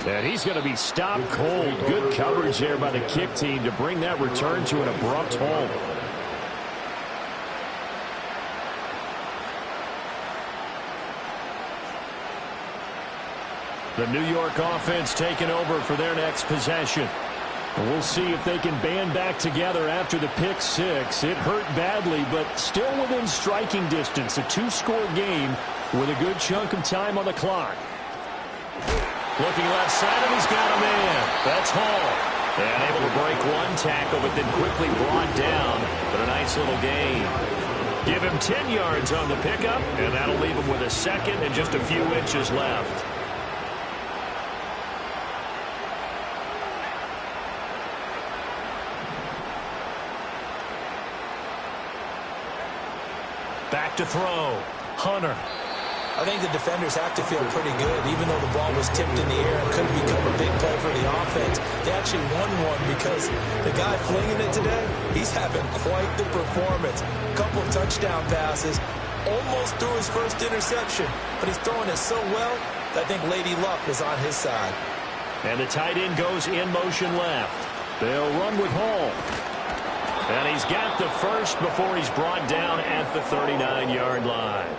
And he's going to be stopped cold. Good coverage there by the kick team to bring that return to an abrupt halt. The New York offense taking over for their next possession. And we'll see if they can band back together after the pick 6. It hurt badly, but still within striking distance. A 2-score game with a good chunk of time on the clock. Looking left side, and he's got a man. That's Hall. And able to break one tackle, but then quickly brought down. But a nice little gain. Give him 10 yards on the pickup, and that'll leave him with a 2nd and just a few inches left. Back to throw. Hunter. I think the defenders have to feel pretty good. Even though the ball was tipped in the air and could have become a big play for the offense, they actually won one because the guy flinging it today, he's having quite the performance. A couple of touchdown passes, almost threw his first interception, but he's throwing it so well that I think Lady Luck is on his side. And the tight end goes in motion left. They'll run with Hall. And he's got the first before he's brought down at the 39-yard line.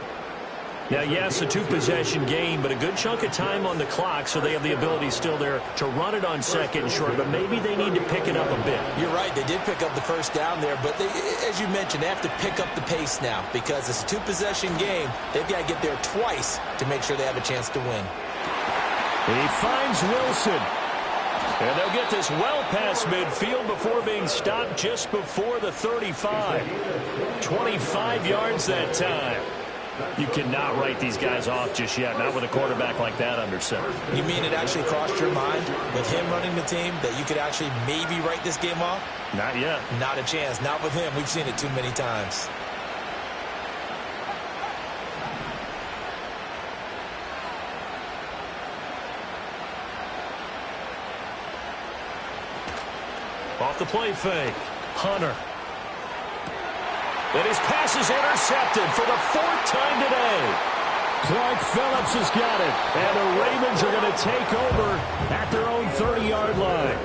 Now, yes, a 2-possession game, but a good chunk of time on the clock, so they have the ability still there to run it on 2nd and short, but maybe they need to pick it up a bit. You're right. They did pick up the first down there, but they, as you mentioned, they have to pick up the pace now because it's a 2-possession game. They've got to get there twice to make sure they have a chance to win. He finds Wilson. And they'll get this well past midfield before being stopped just before the 35. 25 yards that time. You cannot write these guys off just yet, not with a quarterback like that under center. You mean it actually crossed your mind with him running the team that you could actually maybe write this game off? Not yet. Not a chance. Not with him. We've seen it too many times. Off the play fake. Hunter. And his pass is intercepted for the 4th time today. Clark Phillips has got it. And the Ravens are going to take over at their own 30-yard line.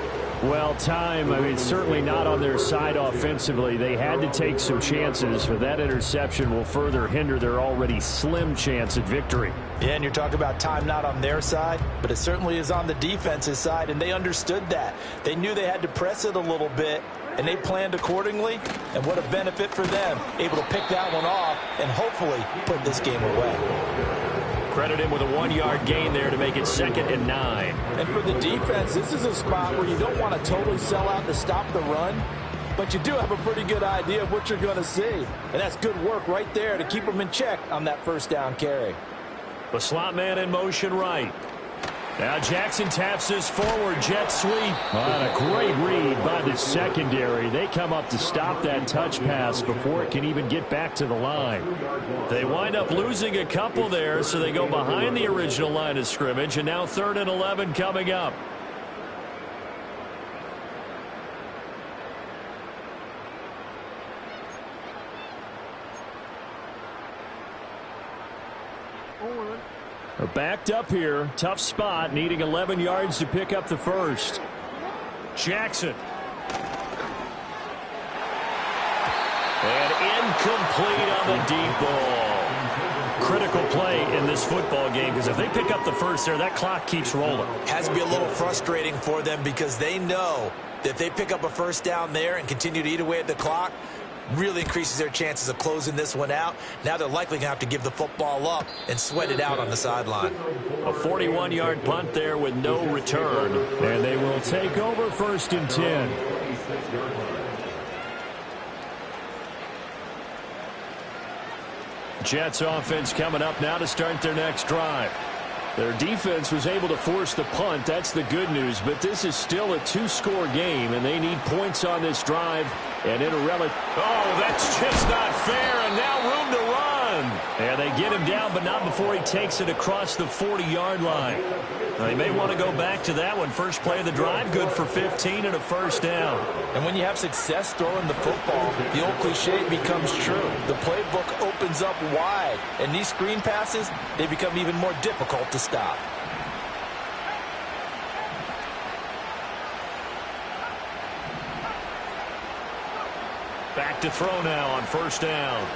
Well, time, I mean, certainly not on their side offensively. They had to take some chances, but that interception will further hinder their already slim chance at victory. Yeah, and you're talking about time not on their side, but it certainly is on the defense's side, and they understood that. They knew they had to press it a little bit, and they planned accordingly, and what a benefit for them, able to pick that one off and hopefully put this game away. Credit him with a 1-yard gain there to make it 2nd and 9. And for the defense, this is a spot where you don't want to totally sell out to stop the run, but you do have a pretty good idea of what you're going to see. And that's good work right there to keep them in check on that first down carry. The slot man in motion right. Now Jackson taps this forward jet sweep. A great read by the secondary. They come up to stop that touch pass before it can even get back to the line. They wind up losing a couple there, so they go behind the original line of scrimmage, and now 3rd and 11 coming up. Backed up here. Tough spot. Needing 11 yards to pick up the first. Jackson. And incomplete on the deep ball. Critical play in this football game, because if they pick up the first there, that clock keeps rolling. Has to be a little frustrating for them because they know that if they pick up a first down there and continue to eat away at the clock, really increases their chances of closing this one out. Now they're likely going to have to give the football up and sweat it out on the sideline. A 41-yard punt there with no return. And they will take over 1st and 10. Jets offense coming up now to start their next drive. Their defense was able to force the punt. That's the good news. But this is still a 2-score game, and they need points on this drive. And in a oh, that's just not fair, and now room to run. And they get him down, but not before he takes it across the 40-yard line. They may want to go back to that one. First play of the drive, good for 15 and a first down. And when you have success throwing the football, the old cliche becomes true. The playbook opens up wide, and these screen passes, they become even more difficult to stop. Back to throw now on first down.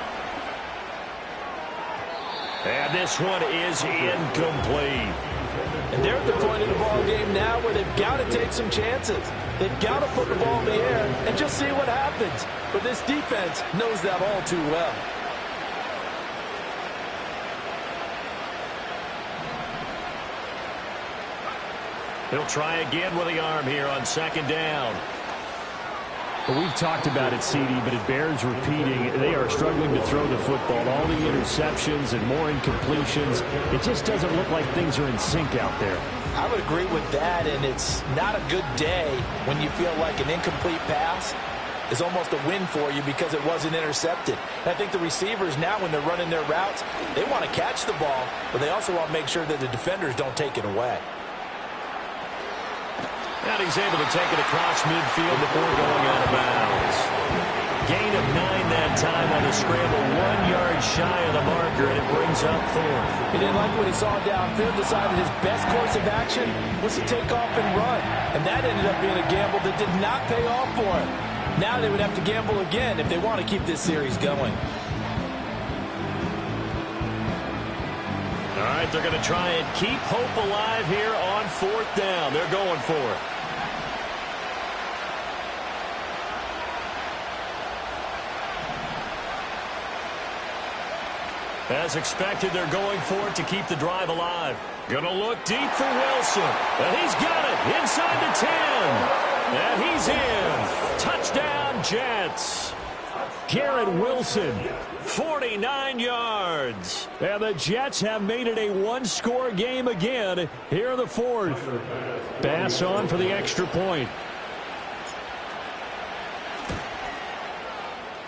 And this one is incomplete. And they're at the point of the ball game now where they've got to take some chances. They've got to put the ball in the air and just see what happens. But this defense knows that all too well. He'll try again with the arm here on 2nd down. Well, we've talked about it, CD, but it bears repeating. They are struggling to throw the football. All the interceptions and more incompletions. It just doesn't look like things are in sync out there. I would agree with that, and it's not a good day when you feel like an incomplete pass is almost a win for you because it wasn't intercepted. And I think the receivers now, when they're running their routes, they want to catch the ball, but they also want to make sure that the defenders don't take it away. And he's able to take it across midfield before going out of bounds. Gain of 9 that time on the scramble, 1 yard shy of the marker, and it brings up 4th. He didn't like what he saw downfield, decided his best course of action was to take off and run. And that ended up being a gamble that did not pay off for him. Now they would have to gamble again if they want to keep this series going. All right, they're going to try and keep hope alive here on 4th down. They're going for it. As expected, they're going for it to keep the drive alive. Going to look deep for Wilson. And he's got it inside the 10. And he's in. Touchdown, Jets. Garrett Wilson. 49 yards. And the Jets have made it a 1-score game again here in the 4th. Bass on for the extra point.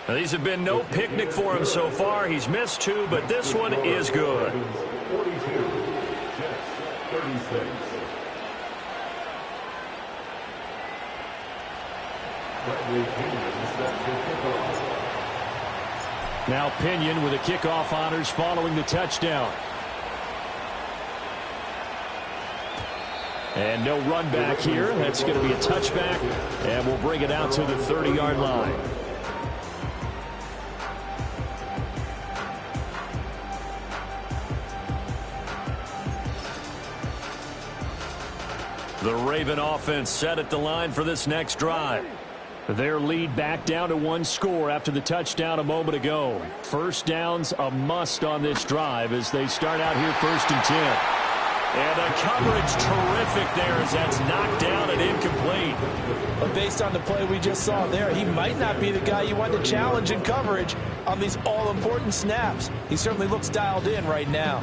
Now, these have been no picnic for him so far. He's missed 2, but this one is good. 42, Jets 36. Now Pinion with the kickoff honors following the touchdown. And no run back here. That's going to be a touchback, and we'll bring it out to the 30-yard line. The Raven offense set at the line for this next drive. Their lead back down to one score after the touchdown a moment ago. First down's a must on this drive as they start out here 1st and 10. And the coverage terrific there as that's knocked down and incomplete. But based on the play we just saw there, he might not be the guy you want to challenge in coverage on these all-important snaps. He certainly looks dialed in right now.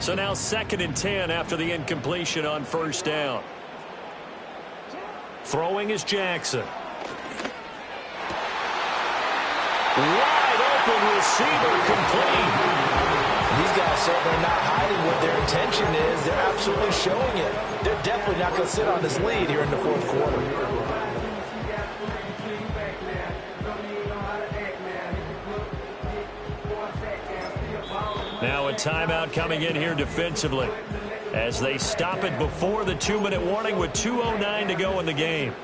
So now 2nd and 10 after the incompletion on 1st down. Throwing is Jackson. Wide open receiver complete. These guys certainly not hiding what their intention is. They're absolutely showing it. They're definitely not going to sit on this lead here in the 4th quarter. Now a timeout coming in here defensively as they stop it before the 2-minute warning with 2:09 to go in the game.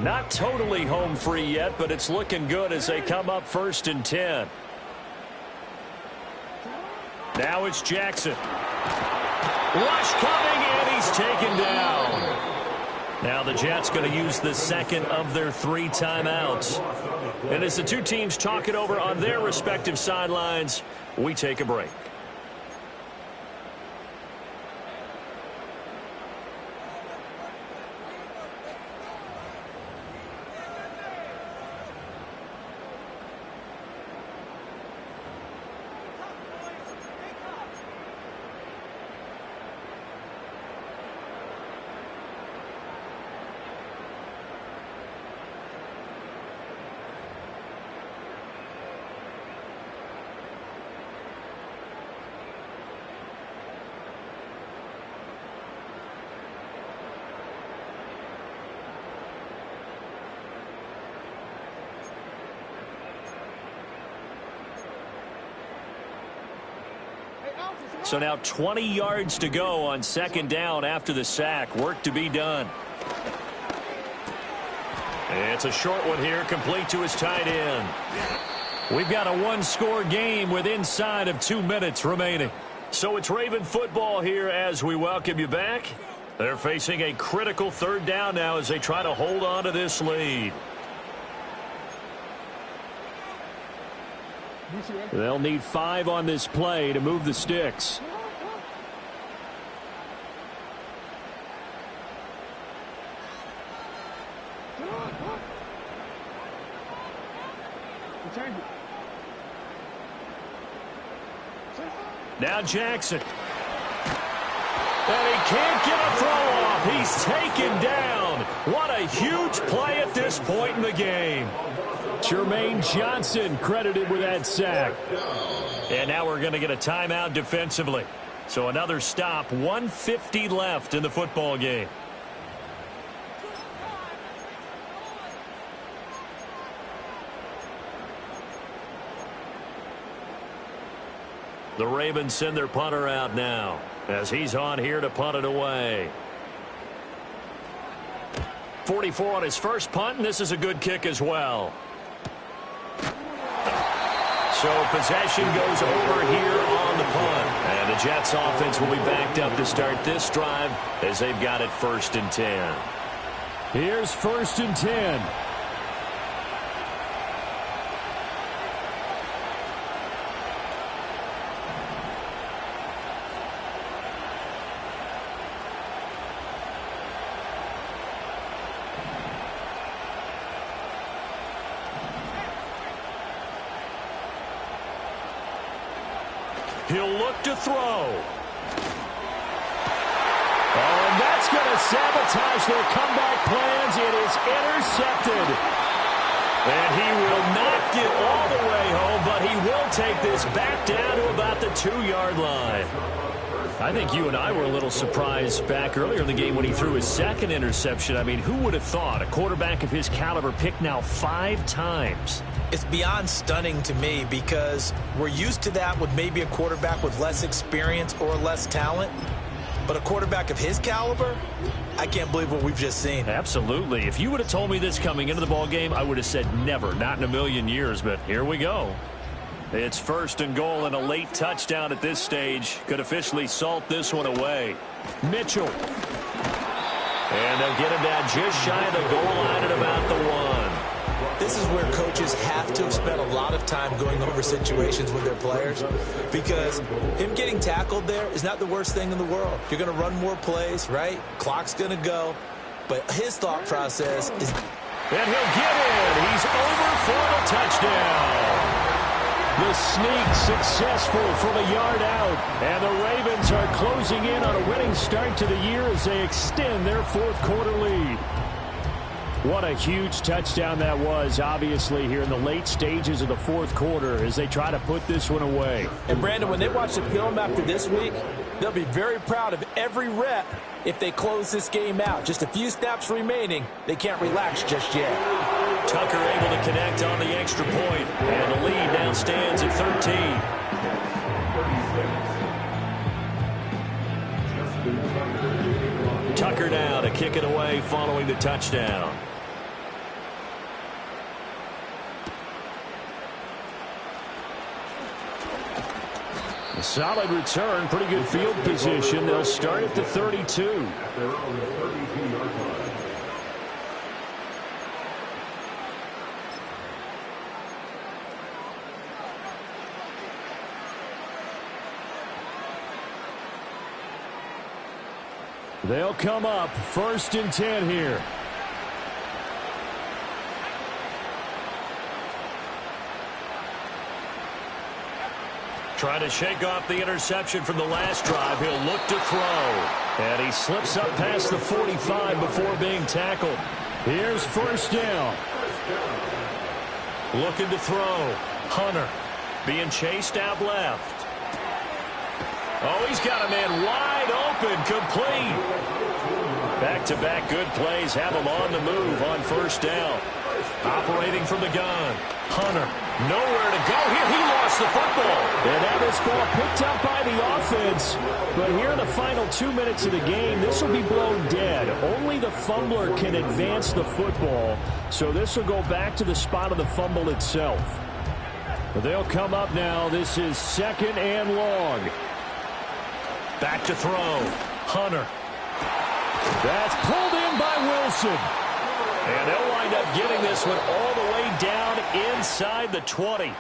Not totally home free yet, but it's looking good as they come up 1st and 10. Now it's Jackson. Rush coming, and he's taken down. Now the Jets going to use the 2nd of their 3 timeouts. And as the two teams talk it over on their respective sidelines, we take a break. So now 20 yards to go on 2nd down after the sack. Work to be done. It's a short one here, complete to his tight end. We've got a 1-score game with inside of 2 minutes remaining. So it's Raven football here as we welcome you back. They're facing a critical 3rd down now as they try to hold on to this lead. They'll need 5 on this play to move the sticks. Now Jackson. And he can't get a throw off. He's taken down. What a huge play at this point in the game. Jermaine Johnson credited with that sack. And now we're going to get a timeout defensively. So another stop, 1:50 left in the football game. The Ravens send their punter out now as he's on here to punt it away. 44 on his first punt, and this is a good kick as well. So possession goes over here on the punt. And the Jets offense will be backed up to start this drive as they've got it 1st and 10. Here's 1st and 10. He'll look to throw. Oh, and that's going to sabotage their comeback plans. It is intercepted. And he will not get all the way home, but he will take this back down to about the 2-yard line. I think you and I were a little surprised back earlier in the game when he threw his 2nd interception. I mean, who would have thought a quarterback of his caliber picked now 5 times? It's beyond stunning to me because we're used to that with maybe a quarterback with less experience or less talent. But a quarterback of his caliber, I can't believe what we've just seen. Absolutely. If you would have told me this coming into the ball game, I would have said never, not in a million years. But here we go. It's first and goal, and a late touchdown at this stage could officially salt this one away. Mitchell. And they'll get him down just shy of the goal line at about the 1. This is where coaches have to have spent a lot of time going over situations with their players, because him getting tackled there is not the worst thing in the world. You're going to run more plays, right? Clock's going to go. But his thought process is... And he'll get in. He's over for the touchdown. The sneak successful from a yard out. And the Ravens are closing in on a winning start to the year as they extend their fourth quarter lead. What a huge touchdown that was, obviously, here in the late stages of the fourth quarter as they try to put this one away. And, Brandon, when they watch the film after this week, they'll be very proud of every rep if they close this game out. Just a few snaps remaining. They can't relax just yet. Tucker able to connect on the extra point, and the lead now stands at 13. Tucker now to kick it away following the touchdown. A solid return, pretty good field position. They'll start at the 32. They're on the 32-yard line. They'll come up first and 10 here. Trying to shake off the interception from the last drive. He'll look to throw. And he slips up past the 45 before being tackled. Here's first down. Looking to throw. Hunter being chased out left. Oh, he's got a man wide open, complete. Back-to-back good plays have him on the move on first down. Operating from the gun. Hunter, nowhere to go here. He lost the football. And that is ball picked up by the offense. But here in the final 2 minutes of the game, this will be blown dead. Only the fumbler can advance the football. So this will go back to the spot of the fumble itself. But they'll come up now. This is second and long. Back to throw. Hunter. That's pulled in by Wilson. And they'll wind up getting this one all the way down inside the 20.